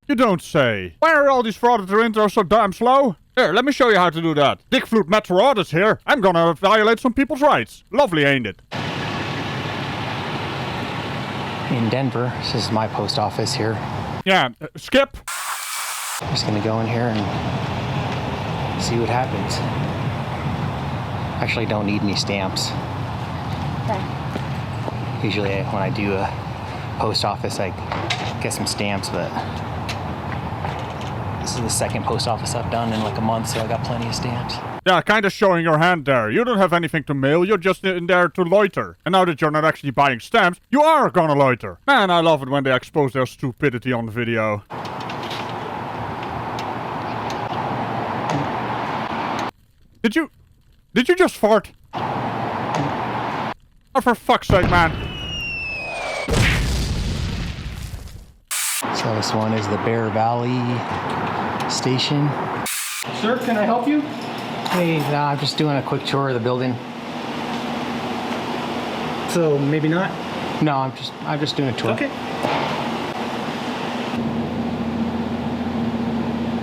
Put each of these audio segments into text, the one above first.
You don't say. Why are all these frauditor intros so damn slow? Here, let me show you how to do that. Dick Flute Metro Audit here. I'm gonna violate some people's rights. Lovely, ain't it? In Denver, this is my post office here. Yeah, Skip. I'm just gonna go in here and see what happens. Actually, don't need any stamps. Okay. Usually when I do a post office, I get some stamps, but this is the second post office I've done in like a month, so I got plenty of stamps. Yeah, kinda showing your hand there. You don't have anything to mail, you're just in there to loiter. And now that you're not actually buying stamps, you are gonna loiter. Man, I love it when they expose their stupidity on the video. Did you just fart? Oh, for fuck's sake, man. So this one is the Bear Valley station. Sir, can I help you? Hey, I'm just doing a quick tour of the building. So maybe not. No, I'm just doing a tour. Okay.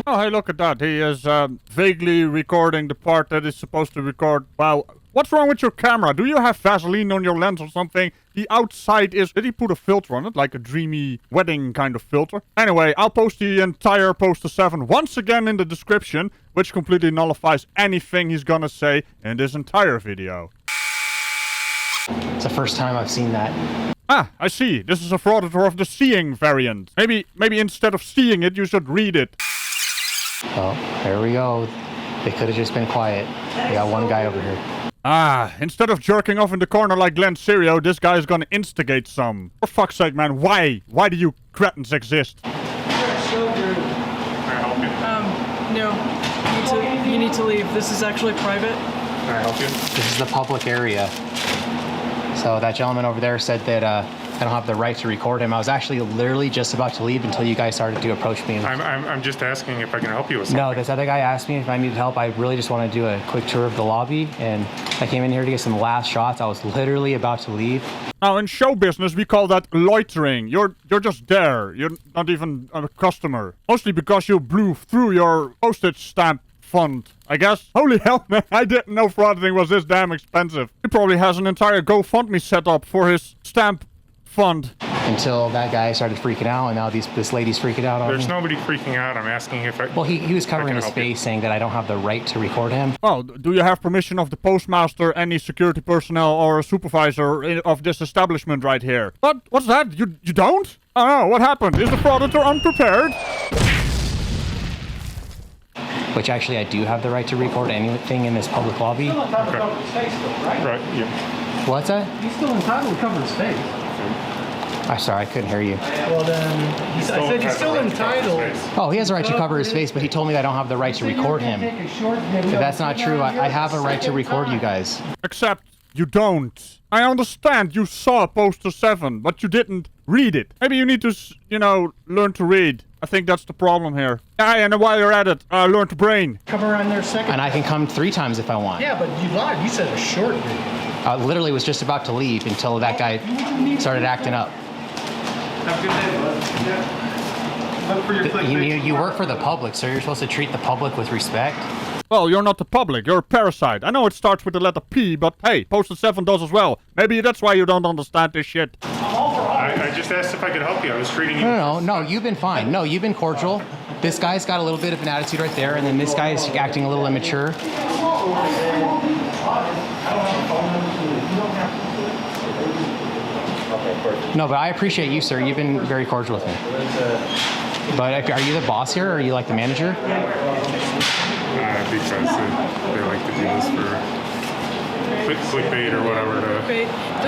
Oh, hey, look at that. He is vaguely recording the part that is supposed to record. Wow. What's wrong with your camera? Do you have Vaseline on your lens or something? The outside is... Did he put a filter on it? Like a dreamy wedding kind of filter? Anyway, I'll post the entire Postal 7 once again in the description, which completely nullifies anything he's gonna say in this entire video. It's the first time I've seen that. Ah, I see. This is a frauditor of the seeing variant. Maybe instead of seeing it, you should read it. Oh, there we go. They could have just been quiet. We got one guy over here. Ah, instead of jerking off in the corner like Glenn Serio, this guy is gonna instigate some. For fuck's sake, man, why? Why do you cretins exist? No. You need to leave. This is actually private. Can I help you? This is the public area. So that gentleman over there said that I don't have the right to record him. I was actually literally just about to leave until you guys started to approach me. I'm just asking if I can help you with something. No, this other guy asked me if I needed help. I really just want to do a quick tour of the lobby, and I came in here to get some last shots. I was literally about to leave. Now, in show business, we call that loitering. You're just there. You're not even a customer. Mostly because you blew through your postage stamp fund, I guess. Holy hell, man. I didn't know frauditing was this damn expensive. He probably has an entire GoFundMe set up for his stamp fund. Until that guy started freaking out, and now this lady's freaking out on me. There's nobody freaking out. I'm asking if I... Well, he was covering can his help you. face, saying that I don't have the right to record him. Well, do you have permission of the postmaster, any security personnel, or a supervisor of this establishment right here? What? What's that? You don't? Oh no, what happened? Is the frauditor unprepared? Which actually, I do have the right to record anything in this public lobby. Still entitled to cover his face, though, right? Right, yeah. What's that? He's still entitled to cover his face. I'm sorry, I couldn't hear you. Well, then, I said he's still entitled. Oh, he has a right to cover his face, but he told me that I don't have the right to record him. If that's not true, I have a right to record you guys. Except you don't. I understand you saw Postal 7, but you didn't read it. Maybe you need to, learn to read. I think that's the problem here. Yeah, and while you're at it, learn to brain. Come around there second. And I can come 3 times if I want. Yeah, but you lied. You said a short video. I literally was just about to leave until that guy started acting up. Have a good day, bud. Yeah. Look for your clickbait. You work for the public, so you're supposed to treat the public with respect. Well, you're not the public, you're a parasite. I know it starts with the letter P, but hey, Postal 7 does as well. Maybe that's why you don't understand this shit. I just asked if I could help you. I was treating you... No, you've been fine. No, you've been cordial. This guy's got a little bit of an attitude right there, and then this guy is acting a little immature. No, but I appreciate you, sir. You've been very cordial with me. But are you the boss here, or are you like the manager? Because they like to do this for clickbait or whatever.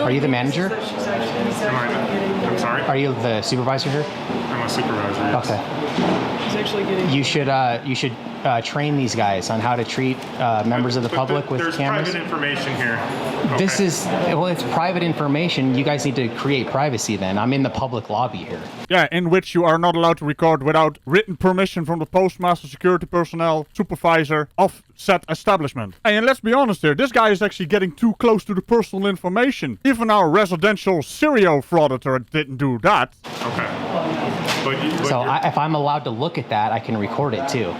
Are you the manager? I'm sorry? Are you the supervisor here? I'm a supervisor, yes. Okay. He's actually getting... You should train these guys on how to treat members of the public with cameras. There's private information here. This is, it's private information. You guys need to create privacy then. I'm in the public lobby here. Yeah, in which you are not allowed to record without written permission from the postmaster, security personnel, supervisor of said establishment. Hey, and let's be honest here, this guy is actually getting too close to the personal information. Even our residential serial frauditor didn't do that. Okay. So if I'm allowed to look at that, I can record it too.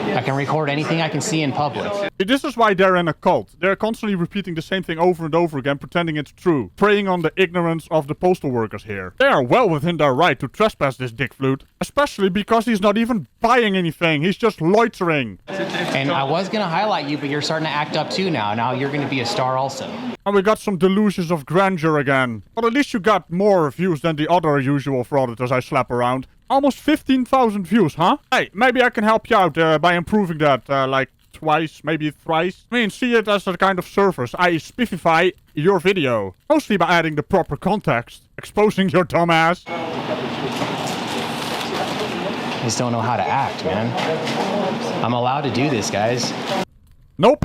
I can record anything I can see in public. This is why they're in a cult. They're constantly repeating the same thing over and over again, pretending it's true. Preying on the ignorance of the postal workers here. They are well within their right to trespass this dick flute. Especially because he's not even buying anything. He's just loitering. And I was going to highlight you, but you're starting to act up too now. Now you're going to be a star also. And we got some delusions of grandeur again. But at least you got more views than the other usual frauditors I slap around. Almost 15,000 views, huh? Hey, maybe I can help you out by improving that, like twice, maybe thrice. I mean, see it as a kind of service. I spiffify your video. Mostly by adding the proper context. Exposing your dumb ass. I just don't know how to act, man. I'm allowed to do this, guys. Nope.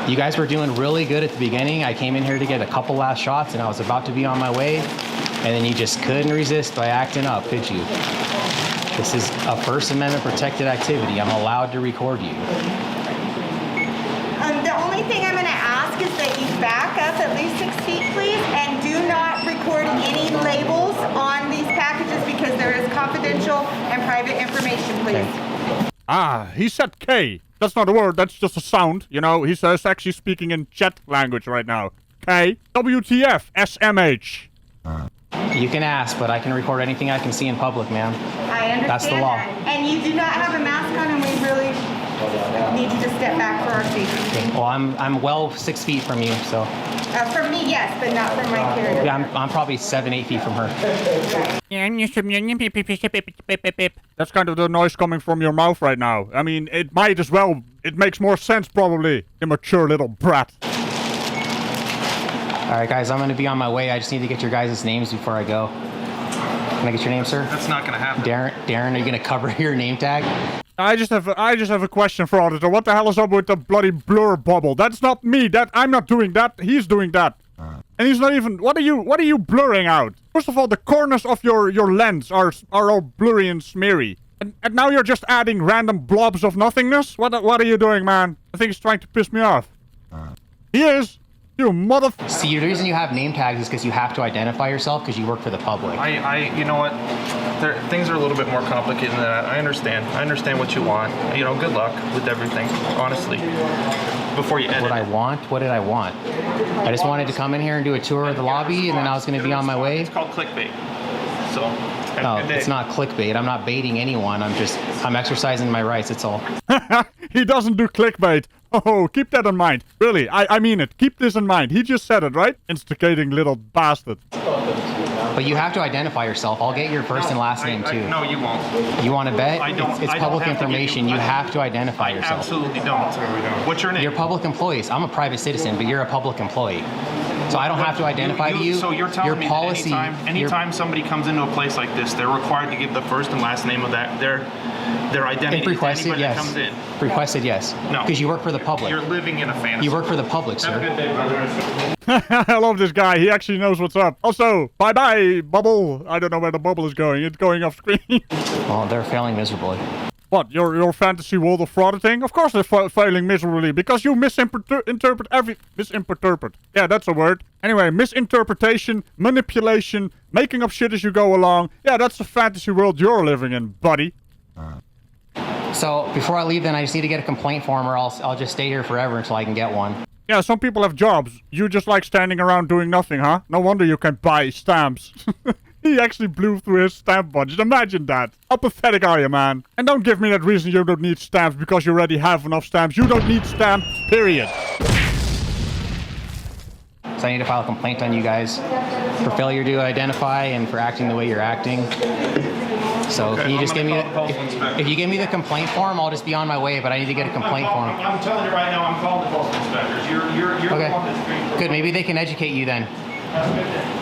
You guys were doing really good at the beginning. I came in here to get a couple last shots and I was about to be on my way. And then you just couldn't resist by acting up, could you? This is a First Amendment protected activity. I'm allowed to record you. The only thing I'm going to ask is that you back up at least 6 feet, please, and do not record any labels on these packages because there is confidential and private information, please. Okay. Ah, he said K. That's not a word, that's just a sound. You know, he's actually speaking in chat language right now. K. WTF. SMH. You can ask, but I can record anything I can see in public, ma'am. I understand That's the law. that. And you do not have a mask on, and we really need you to step back for our safety. Well, I'm well 6 feet from you, so. From me, yes, but not from my carrier. Yeah, I'm probably 7-8 feet from her. That's kind of the noise coming from your mouth right now. I mean, it might as well. It makes more sense, probably. Immature little brat. All right, guys, I'm going to be on my way. I just need to get your guys' names before I go. Can I get your name, sir? That's not gonna happen. Darren, are you going to cover your name tag? I just have a question for Auditor. What the hell is up with the bloody blur bubble? That's not me. I'm not doing that. He's doing that. And he's not even. What are you blurring out? First of all, the corners of your lens are all blurry and smeary. And now you're just adding random blobs of nothingness? What are you doing, man? I think he's trying to piss me off. He is. You motherfucker. See, the reason you have name tags is because you have to identify yourself because you work for the public. You know what? Things are a little bit more complicated than that. I understand what you want. You know, good luck with everything, honestly. Before you edit. What I want? What did I want? I just wanted to come in here and do a tour of the lobby, and then I was going to be on my way. It's called clickbait. So. No, it's not clickbait. I'm not baiting anyone. I'm exercising my rights. It's all. He doesn't do clickbait. Oh, keep that in mind. Really, I mean it. Keep this in mind. He just said it, right? Instigating little bastard. But you have to identify yourself. I'll get your first and last name too. No, you won't. You want to bet? I don't. It's I don't public have to give information. You have to identify yourself. Absolutely don't. What's your name? You're public employees. I'm a private citizen, but you're a public employee. So I don't have to identify you. So you're telling your me policy, that anytime somebody comes into a place like this, they're required to give the first and last name of their identity if to requested, anybody yes. that comes in. Requested, yes. No. Because you work for the public. You're living in a fantasy. You work for the public, sir. Have a good day, brother. I love this guy. He actually knows what's up. Also, bye-bye, bubble. I don't know where the bubble is going. It's going off screen. Well, they're failing miserably. What, your fantasy world of frauditing? Of course they're failing miserably, because you misinterpret every... Misinterpret. Yeah, that's a word. Anyway, misinterpretation, manipulation, making up shit as you go along. Yeah, that's the fantasy world you're living in, buddy. So, before I leave then, I just need to get a complaint form or I'll just stay here forever until I can get one. Yeah, some people have jobs. You just like standing around doing nothing, huh? No wonder you can buy stamps. He actually blew through his stamp budget. Imagine that. How pathetic are you, man? And don't give me that reason you don't need stamps because you already have enough stamps. You don't need stamps, period. So I need to file a complaint on you guys for failure to identify and for acting the way you're acting. So Okay, can you I'm just give gonna me call the postal inspector. if you give me the complaint form, I'll just be on my way, but I need to get a complaint form. I'm telling you right now, I'm calling the postal inspectors. You're the one that's being... Okay. Good, maybe they can educate you then. Have a good day.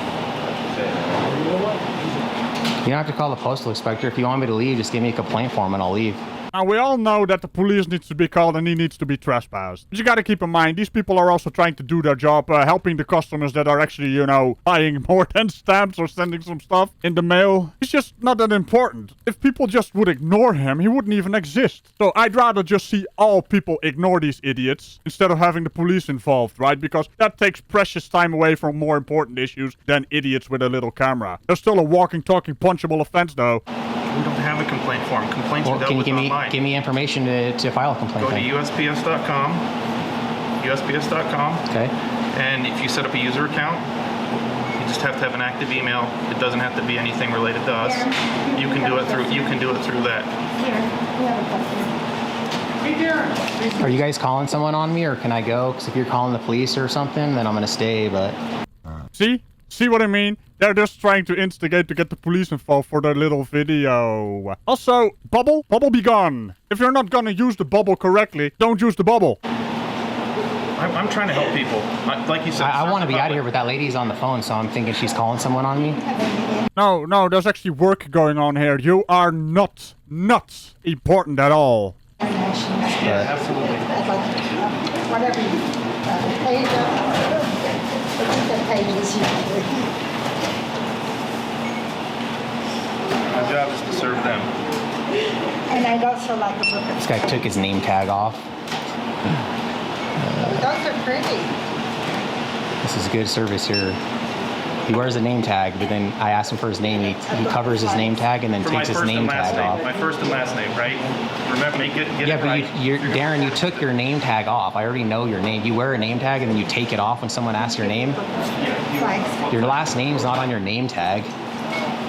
You don't have to call the postal inspector. If you want me to leave, just give me a complaint form and I'll leave. Now, we all know that the police needs to be called and he needs to be trespassed. But you gotta keep in mind, these people are also trying to do their job, helping the customers that are actually, you know, buying more than stamps or sending some stuff in the mail. He's just not that important. If people just would ignore him, he wouldn't even exist. So I'd rather just see all people ignore these idiots instead of having the police involved, right? Because that takes precious time away from more important issues than idiots with a little camera. There's still a walking, talking, punchable offense, though. We don't have a complaint form. Complaints Well, are dealt can you with give me online. give me information to file a complaint? Go to then? USPS.com. USPS.com. Okay. And if you set up a user account, you just have to have an active email. It doesn't have to be anything related to us. You can do it through that. Are you guys calling someone on me, or can I go? Because if you're calling the police or something, then I'm gonna stay. But See? See what I mean? They're just trying to instigate to get the police involved for their little video. Also, bubble be gone. If you're not gonna use the bubble correctly, don't use the bubble. I'm trying to help people. Like you said, I want to be out of here, but that lady's on the phone, so I'm thinking she's calling someone on me. No, there's actually work going on here. You are not important at all. Yeah, absolutely. Whatever you page pages My job is to serve them. and I'd also like a book This of guy took his name tag off. those are pretty. This is good service here. He wears a name tag, but then I asked him for his name. He covers his name tag and then For my takes his first name and last tag name. off. My first and last name, right? Remember, get Yeah, it but right. Darren, you took your name tag off. I already know your name. You wear a name tag and then you take it off when someone asks your name. Flags. Your last name's not on your name tag.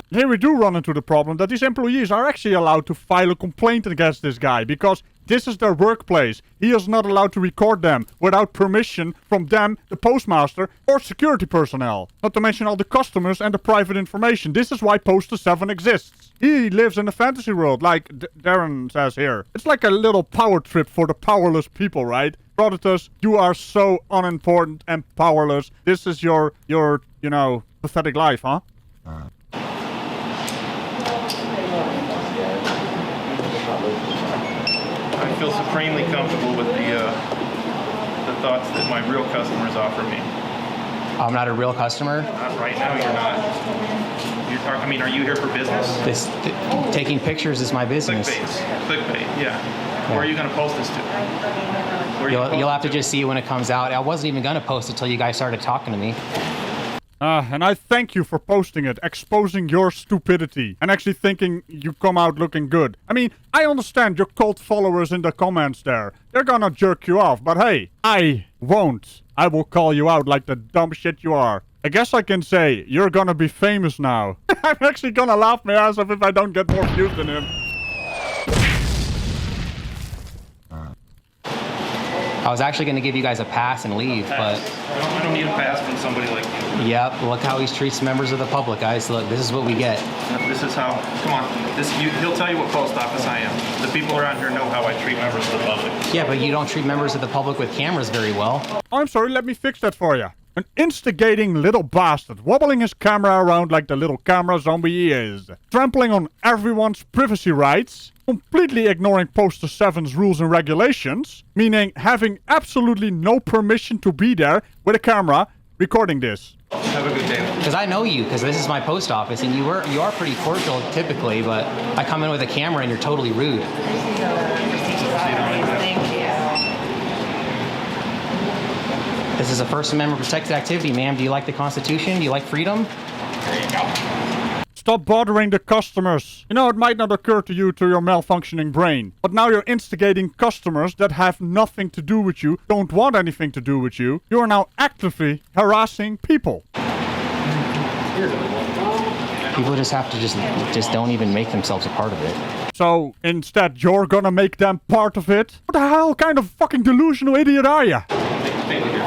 Here we do run into the problem that these employees are actually allowed to file a complaint against this guy because this is their workplace. He is not allowed to record them without permission from them, the postmaster, or security personnel. Not to mention all the customers and the private information. This is why Postal 7 exists. He lives in a fantasy world, like Darren says here. It's like a little power trip for the powerless people, right? Frauditors, you are so unimportant and powerless. This is your pathetic life, huh? I feel supremely comfortable with the thoughts that my real customers offer me. I'm not a real customer. Not right now, you're not. Are you here for business? Taking pictures is my business. Clickbait, yeah. Where are you going to post this to? Where are you gonna You'll have post to it to? just see when it comes out. I wasn't even gonna post it till you guys started talking to me. And I thank you for posting it, exposing your stupidity, and actually thinking you come out looking good. I mean, I understand your cult followers in the comments there. They're gonna jerk you off, but hey, I won't. I will call you out like the dumb shit you are. I guess I can say, you're gonna be famous now. I'm actually gonna laugh my ass off if I don't get more views than him. I was actually gonna give you guys a pass and leave, but I don't need a pass from somebody like you. yep, look how he treats members of the public, guys. Look, this is what we get. This is how, come on, he'll tell you what post office I am. The people around here know how I treat members of the public. Yeah, but you don't treat members of the public with cameras very well. I'm sorry, let me fix that for you. An instigating little bastard, wobbling his camera around like the little camera zombie he is. Trampling on everyone's privacy rights. Completely ignoring Postal 7's rules and regulations. Meaning having absolutely no permission to be there with a camera recording this. Have a good day. Because I know you, because this is my post office, and you are pretty cordial typically, but I come in with a camera and you're totally rude. This is a First Amendment protected activity, ma'am. Do you like the Constitution? Do you like freedom? Stop bothering the customers. You know, it might not occur to you through your malfunctioning brain. But now you're instigating customers that have nothing to do with you, don't want anything to do with you. You are now actively harassing people. People just have to just don't even make themselves a part of it. So, instead, you're gonna make them part of it? What the hell kind of fucking delusional idiot are you?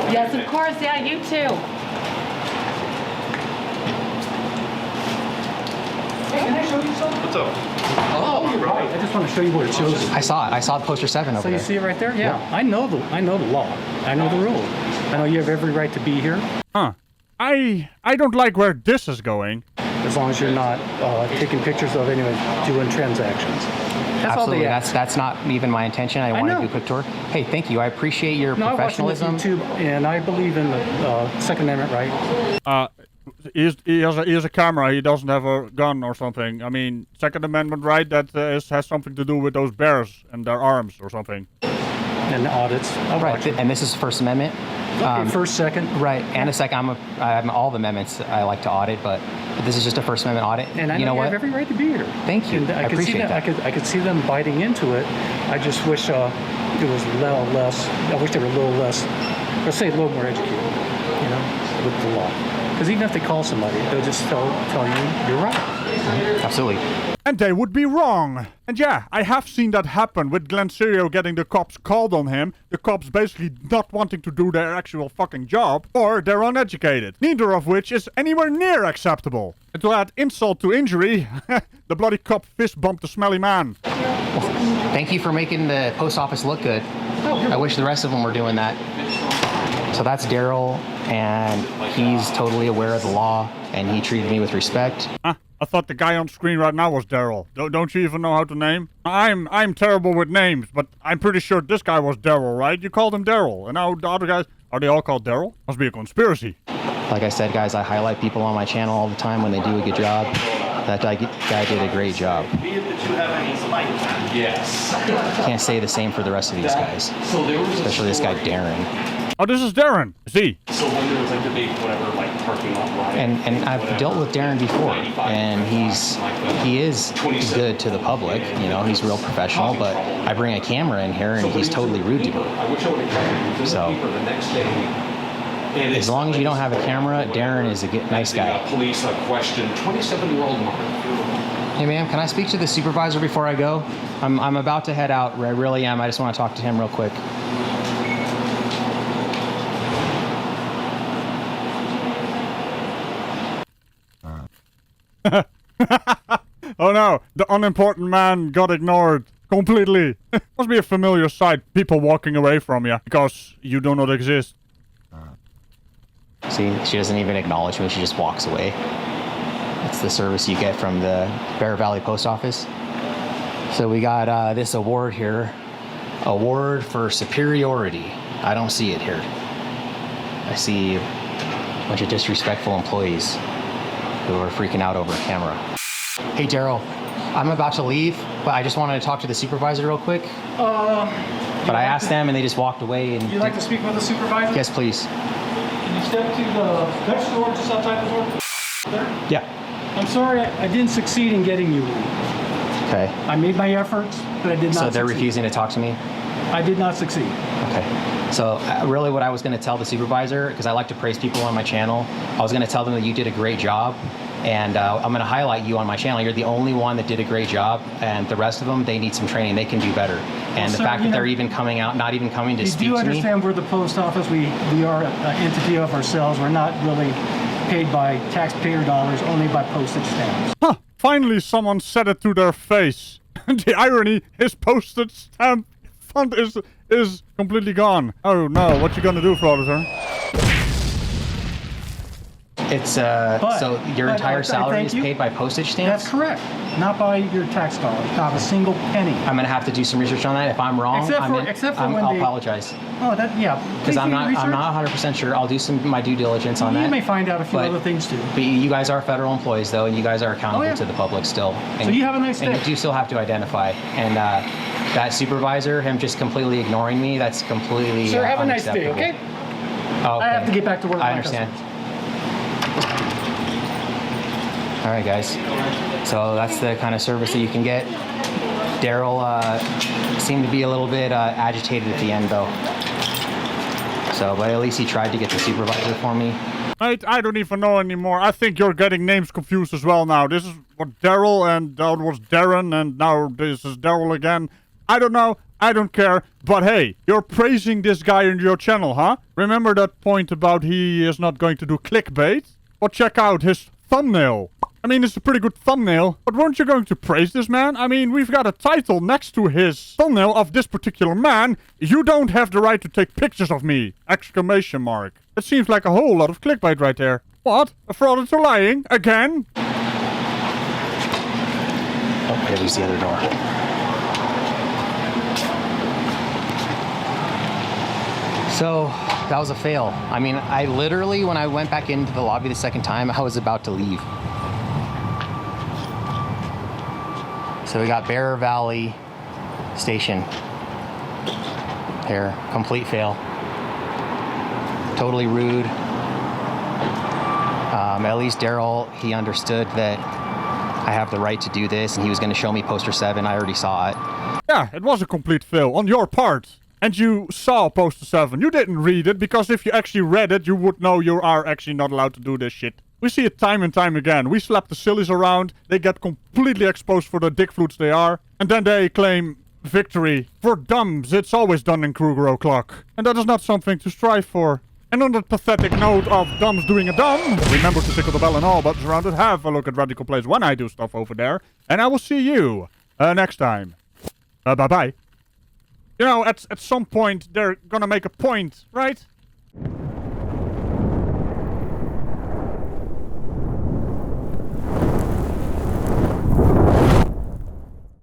Yes, of course. Yeah, you too. What's up? Oh, right. I just want to show you what it shows. I saw it. I saw Poster 7 over So you there. see it right there? Yeah. I know the law. I know the rules. I know you have every right to be here Huh. I don't like where this is going. as long as you're not taking pictures of anyone doing transactions. That's all they absolutely. ask. That's not even my intention. I want to know. do a quick tour. Hey, thank you. I appreciate your No, I watch them with professionalism. YouTube, and I believe in the Second Amendment right. He has a camera. He doesn't have a gun or something. I mean, Second Amendment right? That has something to do with those bears and their arms or something. And the audits. I'll Right, watch them. and this is First Amendment. First, second. Right, and a second. I'm all the amendments I like to audit, but this is just a First Amendment audit. And I you know you what? have every right to be here. Thank you. And I could see appreciate that. I could see them biting into it. I just wish it was a little less. I wish they were a little less, let's say a little more educated, you know, with the law. Because even if they call somebody, they'll just tell you you're right. Absolutely. And they would be wrong. And yeah, I have seen that happen with Glenn Serio getting the cops called on him, the cops basically not wanting to do their actual fucking job, or they're uneducated. Neither of which is anywhere near acceptable. And to add insult to injury, the bloody cop fist bumped the smelly man. Thank you for making the post office look good. I wish the rest of them were doing that. So that's Daryl, and he's totally aware of the law, and he treated me with respect. Huh? I thought the guy on screen right now was Daryl. Don't you even know how to name? I'm terrible with names, but I'm pretty sure this guy was Daryl, right? You called him Daryl, and now the other guys, are they all called Daryl? Must be a conspiracy. Like I said, guys, I highlight people on my channel all the time when they do a good job. That guy did a great job. Yes. Can't say the same for the rest of these guys, especially this guy Darren. Oh, this is Darren. Is he? So when there was like the big whatever like parking lot riot. And I've dealt with Darren before, and he is good to the public. You know, he's real professional. But I bring a camera in here, and he's totally rude to me. So as long as you don't have a camera, Darren is a nice guy. Police questioned 27-year-old Mark. Hey, ma'am, can I speak to the supervisor before I go? I'm about to head out. I really am. I just want to talk to him real quick. Oh no, the unimportant man got ignored completely. Must be a familiar sight, people walking away from you because you do not exist. See, she doesn't even acknowledge me. She just walks away. That's the service you get from the Bear Valley Post Office. So we got this award here. Award for superiority. I don't see it here. I see a bunch of disrespectful employees who are freaking out over a camera. Hey, Daryl, I'm about to leave, but I just wanted to talk to the supervisor real quick. But I asked them and they just walked away. And Would you like to speak with the supervisor? Yes, please. Can you step to the next door just outside the door? There? Yeah. I'm sorry, I didn't succeed in getting you in. Okay. I made my efforts, but I did not So they're succeed. refusing to talk to me? I did not succeed. Okay. So really what I was going to tell the supervisor, because I like to praise people on my channel, I was going to tell them that you did a great job. And I'm going to highlight you on my channel. You're the only one that did a great job. And the rest of them, they need some training. They can do better. And the sir, fact you that they're know, even coming out, not even coming to You speak do to me. understand we're the post office. We are an entity of ourselves. We're not really paid by taxpayer dollars, only by postage stamps. Huh, finally someone said it to their face. The irony, his postage stamp fund is completely gone. Oh no, what you gonna do, frauditor? It's so your entire salary is paid by postage stamps? That's correct. Not by your tax dollars. Not a single penny. I'm gonna have to do some research on that. If I'm wrong, Except for when I'll they- apologize. Oh, that yeah. Because I'm Please do your not research. 100% sure. I'll do my due diligence on that. You may find out a few But- other things too. But you guys are federal employees, though, and you guys are accountable Oh, yeah. to the public still. And, So you have a nice And day. you do still have to identify. And that supervisor, him just completely ignoring me, that's completely Sir, have a nice day, unacceptable. okay? Oh, okay. I have to get back to work. I with my understand. customers. All right, guys. So that's the kind of service that you can get. Daryl seemed to be a little bit agitated at the end, though. So, but at least he tried to get the supervisor for me. Mate, I don't even know anymore. I think you're getting names confused as well now. This is what Daryl, and that was Darren, and now this is Daryl again. I don't know. I don't care. But hey, you're praising this guy in your channel, huh? Remember that point about he is not going to do clickbait? Well, check out his thumbnail. I mean, it's a pretty good thumbnail, but weren't you going to praise this man? I mean, we've got a title next to his thumbnail of this particular man. You don't have the right to take pictures of me! Exclamation mark. It seems like a whole lot of clickbait right there. What? A frauditor lying? Again? Oh, there's the other door. So that was a fail. I mean, I literally, when I went back into the lobby the second time, I was about to leave. So we got Bear Valley Station. There, complete fail. Totally rude. At least Daryl, he understood that I have the right to do this, and he was going to show me poster 7. I already saw it. Yeah, it was a complete fail on your part. And you saw poster 7. You didn't read it, because if you actually read it, you would know you are actually not allowed to do this shit. We see it time and time again. We slap the sillies around, they get completely exposed for the dick flutes they are, and then they claim victory. For dumbs, it's always done in Kruger O'Clock. And that is not something to strive for. And on that pathetic note of dumbs doing a dumb, remember to tickle the bell and all buttons around it. Have a look at Ragical Plays when I do stuff over there. And I will see you next time. Bye-bye. You know, at some point, they're gonna make a point, right?